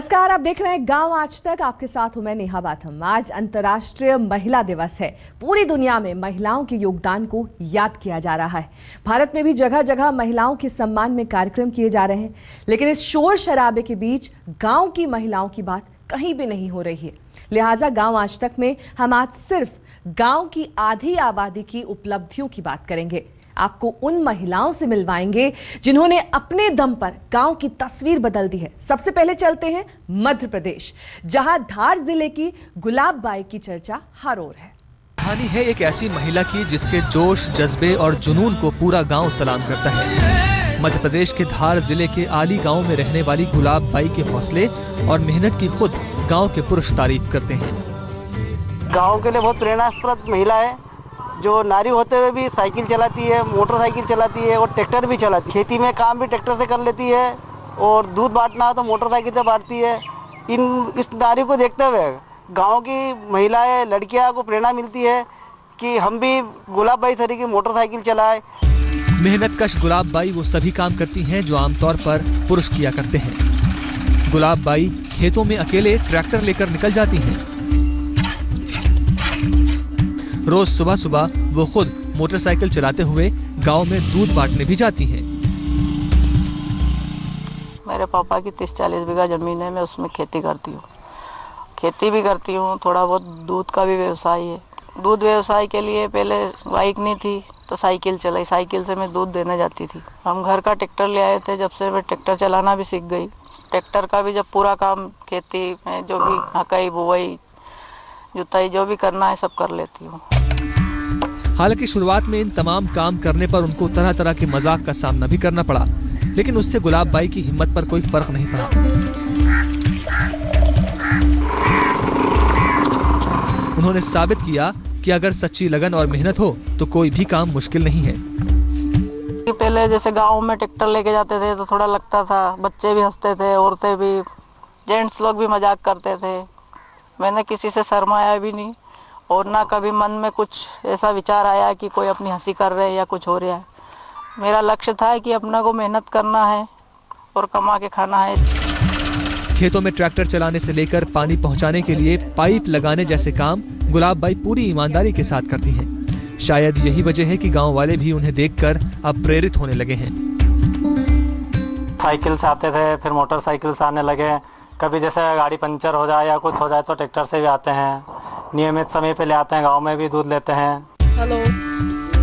नमस्कार, आप देख रहे हैं गांव आज तक। आपके साथ हूं मैं नेहा बाथम। आज अंतर्राष्ट्रीय महिला दिवस है। पूरी दुनिया में महिलाओं के योगदान को याद किया जा रहा है। भारत में भी जगह जगह महिलाओं के सम्मान में कार्यक्रम किए जा रहे हैं, लेकिन इस शोर शराबे के बीच गांव की महिलाओं की बात कहीं भी नहीं हो रही है। लिहाजा गांव आज तक में हम आज सिर्फ गांव की आधी आबादी की उपलब्धियों की बात करेंगे। आपको उन महिलाओं से मिलवाएंगे जिन्होंने अपने दम पर गांव की तस्वीर बदल दी है। सबसे पहले चलते हैं मध्य प्रदेश, जहां धार जिले की गुलाब बाई की चर्चा हर ओर है। कहानी है एक ऐसी महिला की जिसके जोश, जज्बे और जुनून को पूरा गांव सलाम करता है। मध्य प्रदेश के धार जिले के आली गांव में रहने वाली गुलाब बाई के हौसले और मेहनत की खुद गांव के पुरुष तारीफ करते हैं। गांव के लिए बहुत प्रेरणास्पद महिला है, जो नारी होते हुए भी साइकिल चलाती है, मोटरसाइकिल चलाती है और ट्रैक्टर भी चलाती है। खेती में काम भी ट्रैक्टर से कर लेती है और दूध बांटना हो तो मोटरसाइकिल से बांटती है। इस नारी को देखते हुए गांव की महिलाएं, लड़कियां को प्रेरणा मिलती है कि हम भी गुलाब बाई सरी की मोटरसाइकिल चलाएं। मेहनत कश गुलाब बाई वो सभी काम करती हैं जो आमतौर पर पुरुष किया करते हैं। गुलाब बाई खेतों में अकेले ट्रैक्टर लेकर निकल जाती हैं। रोज सुबह सुबह वो खुद मोटरसाइकिल चलाते हुए गांव में दूध बांटने भी जाती हैं। मेरे पापा की 30-40 बीघा जमीन है, मैं उसमें खेती करती हूँ। खेती भी करती हूँ, थोड़ा बहुत दूध का भी व्यवसाय है। दूध व्यवसाय के लिए पहले बाइक नहीं थी तो साइकिल चलाई, साइकिल से मैं दूध देने जाती थी। हम घर का ट्रैक्टर ले आए थे, जब से मैं ट्रैक्टर चलाना भी सीख गई। ट्रैक्टर का भी जब पूरा काम खेती में जो भी हकाई, बुवाई, जुताई जो भी करना है सब कर लेती हूँ। हालांकि शुरुआत में इन तमाम काम करने पर उनको तरह तरह के मजाक का सामना भी करना पड़ा, लेकिन उससे गुलाब बाई की हिम्मत पर कोई फर्क नहीं पड़ा। उन्होंने साबित किया कि अगर सच्ची लगन और मेहनत हो तो कोई भी काम मुश्किल नहीं है। पहले जैसे गांव में ट्रैक्टर लेके जाते थे तो थोड़ा लगता था, बच्चे भी हंसते थे, औरतें भी, जेंट्स लोग भी मजाक करते थे। मैंने किसी से शर्माया भी नहीं और ना कभी मन में कुछ ऐसा विचार आया कि कोई अपनी हंसी कर रहे हैं या कुछ हो रहा है। मेरा लक्ष्य था कि अपना को मेहनत करना है और कमा के खाना है। खेतों में ट्रैक्टर चलाने से लेकर पानी पहुंचाने के लिए पाइप लगाने जैसे काम गुलाब बाई पूरी ईमानदारी के साथ करती हैं। शायद यही वजह है कि गांव वाले भी उन्हें देखकर अब प्रेरित होने लगे हैं। साइकिल से आते थे, फिर मोटरसाइकिल से आने लगे। कभी जैसे गाड़ी पंचर हो जाए या कुछ हो जाए तो ट्रैक्टर से भी आते हैं। नियमित समय पे ले आते हैं, गांव में भी दूध लेते हैं। हेलो,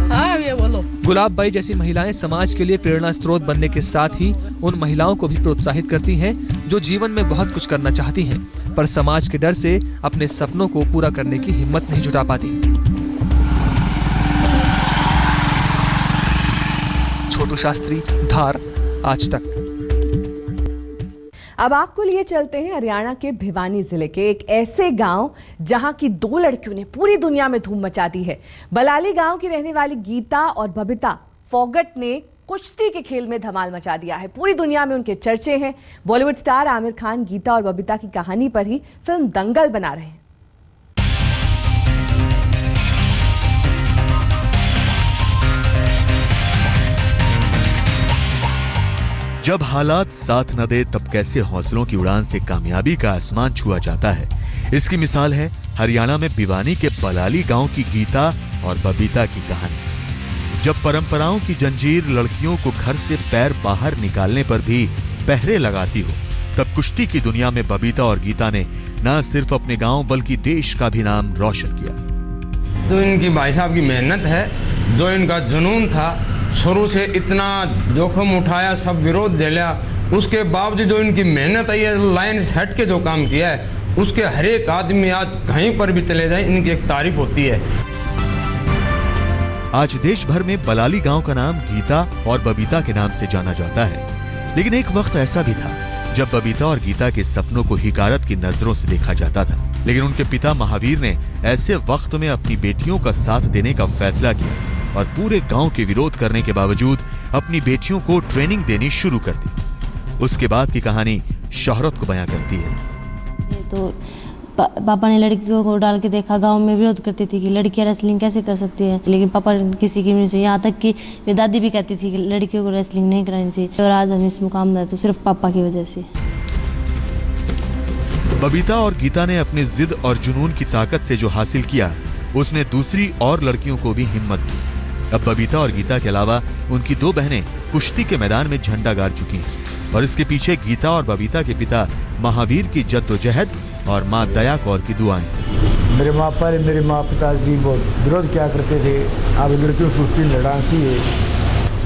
हाँ ये बोलो। गुलाब बाई जैसी महिलाएं समाज के लिए प्रेरणा स्रोत बनने के साथ ही उन महिलाओं को भी प्रोत्साहित करती हैं जो जीवन में बहुत कुछ करना चाहती हैं, पर समाज के डर से अपने सपनों को पूरा करने की हिम्मत नहीं जुटा पाती। छोटू शास्त्री, धार, आज तक। अब आपको लिए चलते हैं हरियाणा के भिवानी जिले के एक ऐसे गांव जहां की दो लड़कियों ने पूरी दुनिया में धूम मचा दी है। बलाली गांव की रहने वाली गीता और बबीता फोगट ने कुश्ती के खेल में धमाल मचा दिया है। पूरी दुनिया में उनके चर्चे हैं। बॉलीवुड स्टार आमिर खान गीता और बबीता की कहानी पर ही फिल्म दंगल बना रहे हैं। जब हालात साथ न दे तब कैसे हौसलों की उड़ान से कामयाबी का आसमान छुआ जाता है, इसकी मिसाल है हरियाणा में भिवानी के बलाली गांव की गीता और बबीता की कहानी। जब परंपराओं की जंजीर लड़कियों को घर से पैर बाहर निकालने पर भी पहरे लगाती हो, तब कुश्ती की दुनिया में बबीता और गीता ने न सिर्फ अपने गांव बल्कि देश का भी नाम रोशन किया। जो इनकी भाई साहब की मेहनत है, जो इनका जुनून था, शुरू से इतना जोखिम उठाया, सब विरोध झेला, उसके बावजूद जो इनकी मेहनत है, ये लाइन से हट के जो काम किया है, उसके हर एक आदमी आज कहीं पर भी चले जाए इनकी एक तारीफ होती है। आज देश भर में बलाली गांव का नाम गीता और बबीता के नाम से जाना जाता है, लेकिन एक वक्त ऐसा भी था जब बबीता और गीता के सपनों को हिकारत की नजरों से देखा जाता था। लेकिन उनके पिता महावीर ने ऐसे वक्त में अपनी बेटियों का साथ देने का फैसला किया और पूरे गांव के विरोध करने के बावजूद अपनी बेटियों को ट्रेनिंग देनी शुरू कर दी। उसके बाद की कहानी शोहरत को बयां करती है। तो पापा ने लड़कियों को डाल के देखा, गांव में विरोध करती थी कि लड़कियां रेसलिंग कैसे कर सकती हैं, लेकिन पापा किसी की नहीं, यहाँ तक कि मेरी दादी भी कहती थी कि लड़कियों को रेसलिंग नहीं करानी चाहिए। और आज हम इस मुकाम में तो सिर्फ पापा की वजह से। बबीता और गीता ने अपनी जिद और जुनून की ताकत से जो हासिल किया, उसने दूसरी और लड़कियों को भी हिम्मत दी। अब बबीता और गीता के अलावा उनकी 2 बहनें कुश्ती के मैदान में झंडा गाड़ चुकी हैं और इसके पीछे गीता और बबीता के पिता महावीर की जद्दोजहद और माँ दया कौर की दुआएं। मेरे माँ पिताजी बहुत विरोध क्या करते थे, अब लड़कियों की कुश्ती लड़ाना चाहिए।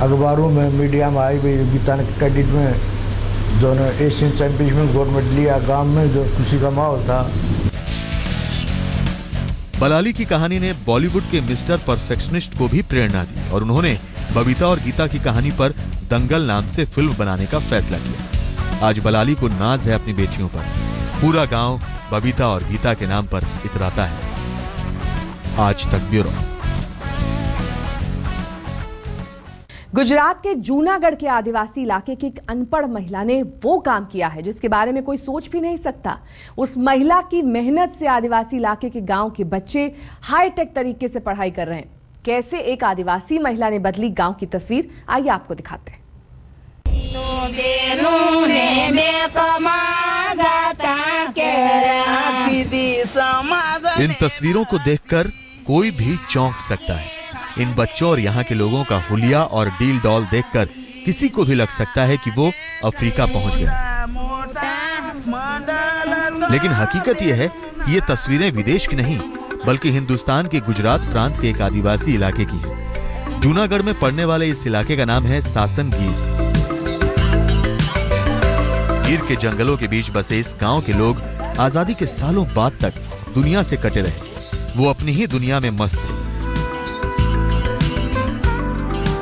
अखबारों में मीडिया में आई भाई गीता ने कैडेट में जो एशियन चैंपियनशिप में गोल्ड मेडल लिया, गांव में जो खुशी का माहौल था। बलाली की कहानी ने बॉलीवुड के मिस्टर परफेक्शनिस्ट को भी प्रेरणा दी और उन्होंने बबीता और गीता की कहानी पर दंगल नाम से फिल्म बनाने का फैसला किया। आज बलाली को नाज है अपनी बेटियों पर। पूरा गांव बबीता और गीता के नाम पर इतराता है। आज तक ब्यूरो। गुजरात के जूनागढ़ के आदिवासी इलाके की एक अनपढ़ महिला ने वो काम किया है जिसके बारे में कोई सोच भी नहीं सकता। उस महिला की मेहनत से आदिवासी इलाके के गांव के बच्चे हाईटेक तरीके से पढ़ाई कर रहे हैं। कैसे एक आदिवासी महिला ने बदली गांव की तस्वीर, आइए आपको दिखाते हैं। इन तस्वीरों को देखकर कोई भी चौंक सकता है। इन बच्चों और यहाँ के लोगों का हुलिया और डील डॉल देखकर किसी को भी लग सकता है कि वो अफ्रीका पहुंच गया। लेकिन हकीकत यह है कि ये तस्वीरें विदेश की नहीं बल्कि हिंदुस्तान के गुजरात प्रांत के एक आदिवासी इलाके की है। जूनागढ़ में पड़ने वाले इस इलाके का नाम है सासन गीर। गीर के जंगलों के बीच बसे इस गांव के लोग आजादी के सालों बाद तक दुनिया से कटे रहे। वो अपनी ही दुनिया में मस्त थे।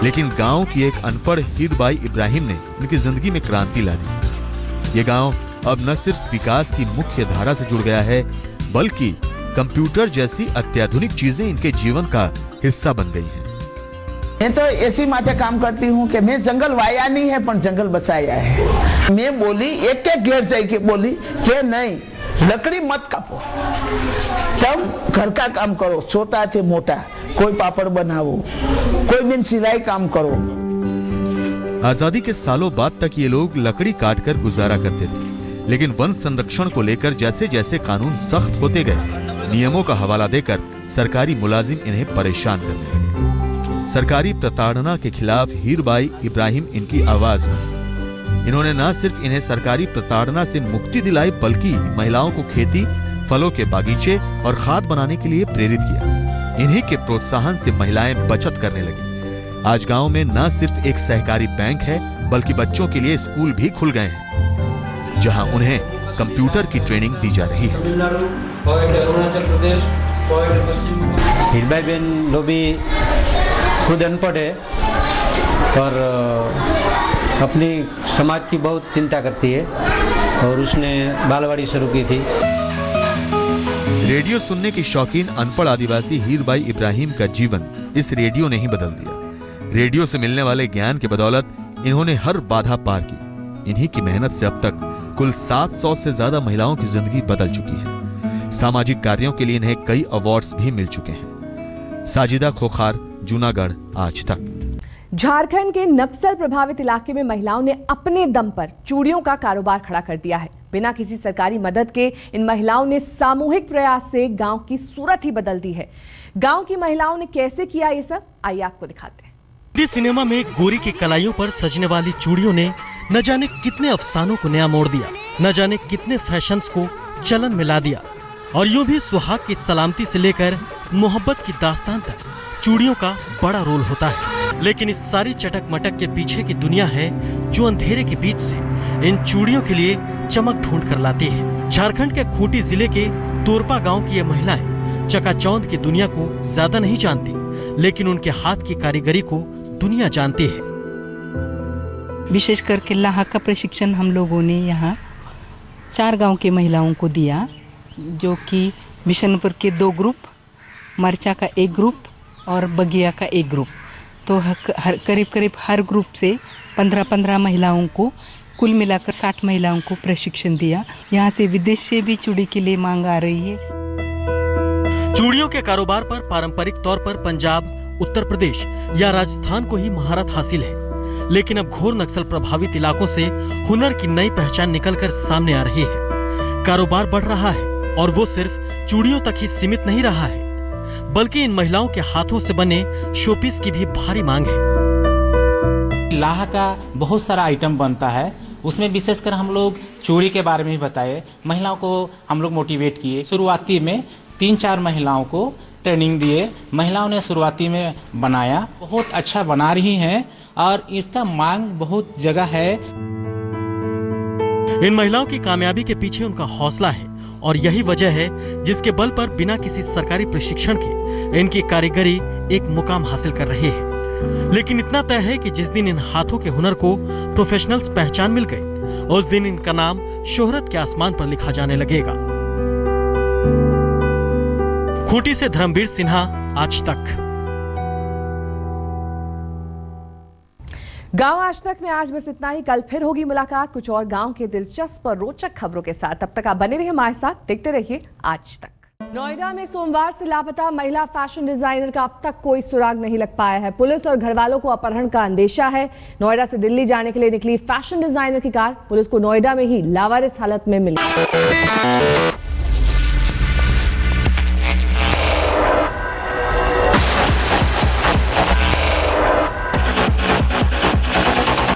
लेकिन गांव की एक अनपढ़ हीरबाई इब्राहिम ने उनकी जिंदगी में क्रांति ला दी। ये गांव अब न सिर्फ विकास की मुख्य धारा से जुड़ गया है बल्कि कंप्यूटर जैसी अत्याधुनिक चीजें इनके जीवन का हिस्सा बन गई हैं। मैं तो ऐसी माटे काम करती हूँ कि मैं जंगल वाया नहीं है पर जंगल बचाया है। मैं बोली एक घेर जाके बोली कि नहीं लकड़ी मत कापो, तुम घर का काम करो, छोटा थे मोटा, कोई पापड़ बनाओ, कोई दिन सिलाई काम करो। आजादी के सालों बाद तक ये लोग लकड़ी काटकर गुजारा करते थे। लेकिन वन संरक्षण को लेकर जैसे जैसे कानून सख्त होते गए, नियमों का हवाला देकर सरकारी मुलाजिम इन्हें परेशान करने लगे। सरकारी प्रताड़ना के खिलाफ हीरबाई इब्राहिम इनकी आवाज बनी। इन्होंने न सिर्फ इन्हें सरकारी प्रताड़ना से मुक्ति दिलाई बल्कि महिलाओं को खेती, फलों के बागीचे और खाद बनाने के लिए प्रेरित किया। इन्हीं के प्रोत्साहन से महिलाएं बचत करने लगी। आज गांव में न सिर्फ एक सहकारी बैंक है बल्कि बच्चों के लिए स्कूल भी खुल गए हैं जहां उन्हें कंप्यूटर की ट्रेनिंग दी जा रही है। हीरबाई बहन लोग भी खुद अनपढ़ है पर अपनी समाज की बहुत चिंता करती है और उसने बालवाड़ी शुरू की थी। रेडियो सुनने की शौकीन अनपढ़ आदिवासी हीरबाई इब्राहिम का जीवन इस रेडियो ने ही बदल दिया। रेडियो से मिलने वाले ज्ञान की बदौलत इन्होंने हर बाधा पार की। इन्हीं की मेहनत से अब तक कुल 700 से ज्यादा महिलाओं की जिंदगी बदल चुकी है। सामाजिक कार्यों के लिए इन्हें कई अवार्ड्स भी मिल चुके हैं। साजिदा खोखार, जूनागढ़, आज तक। झारखंड के नक्सल प्रभावित इलाके में महिलाओं ने अपने दम पर चूड़ियों का कारोबार खड़ा कर दिया है। बिना किसी सरकारी मदद के इन महिलाओं ने सामूहिक प्रयास से गांव की सूरत ही बदल दी है। गांव की महिलाओं ने कैसे किया ये सब, आइए आपको दिखाते हैं। हिंदी सिनेमा में गोरी की कलाइयों पर सजने वाली चूड़ियों ने न जाने कितने अफसानों को नया मोड़ दिया, न जाने कितने फैशंस को चलन में ला दिया। और यूं भी सुहाग की सलामती से लेकर मोहब्बत की दास्तान तक चूड़ियों का बड़ा रोल होता है। लेकिन इस सारी चटक मटक के पीछे की दुनिया है जो अंधेरे के बीच से इन चूड़ियों के लिए चमक ढूंढ कर लाती है। झारखंड के खूंटी जिले के तोरपा गांव की ये महिलाएं चकाचौंध की दुनिया को ज्यादा नहीं जानती, लेकिन उनके हाथ की कारीगरी को दुनिया जानती है। विशेष करके लाहा का प्रशिक्षण हम लोगों ने यहाँ 4 गांव के महिलाओं को दिया, जो कि बिशनपुर के 2 ग्रुप, मरचा का 1 ग्रुप और बगिया का 1 ग्रुप। तो करीब हर ग्रुप से 15-15 महिलाओं को, कुल मिलाकर 60 महिलाओं को प्रशिक्षण दिया। यहाँ से विदेश से भी चूड़ी के लिए मांग आ रही है। चूड़ियों के कारोबार पर पारंपरिक तौर पर पंजाब, उत्तर प्रदेश या राजस्थान को ही महारत हासिल है, लेकिन अब घोर नक्सल प्रभावित इलाकों से हुनर की नई पहचान निकलकर सामने आ रही है। कारोबार बढ़ रहा है और वो सिर्फ चूड़ियों तक ही सीमित नहीं रहा है, बल्कि इन महिलाओं के हाथों से बने शोपीस की भी भारी मांग है। लाह का बहुत सारा आइटम बनता है, उसमें विशेषकर हम लोग चूड़ी के बारे में ही बताए, महिलाओं को हम लोग मोटिवेट किए। शुरुआती में 3-4 महिलाओं को ट्रेनिंग दिए, महिलाओं ने शुरुआती में बनाया, बहुत अच्छा बना रही हैं और इसका मांग बहुत जगह है। इन महिलाओं की कामयाबी के पीछे उनका हौसला है और यही वजह है जिसके बल पर बिना किसी सरकारी प्रशिक्षण के इनकी कारीगरी एक मुकाम हासिल कर रही है। लेकिन इतना तय है कि जिस दिन इन हाथों के हुनर को प्रोफेशनल्स पहचान मिल गई, उस दिन इनका नाम शोहरत के आसमान पर लिखा जाने लगेगा। खूंटी से धर्मवीर सिन्हा, आज तक। गांव आज तक में आज बस इतना ही। कल फिर होगी मुलाकात कुछ और गांव के दिलचस्प और रोचक खबरों के साथ। तब तक आप बने रहिए हमारे साथ, देखते रहिए आज तक। नोएडा में सोमवार से लापता महिला फैशन डिजाइनर का अब तक कोई सुराग नहीं लग पाया है। पुलिस और घरवालों को अपहरण का अंदेशा है। नोएडा से दिल्ली जाने के लिए निकली फैशन डिजाइनर की कार पुलिस को नोएडा में ही लावारिस हालत में मिली।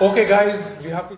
Okay guys, we have to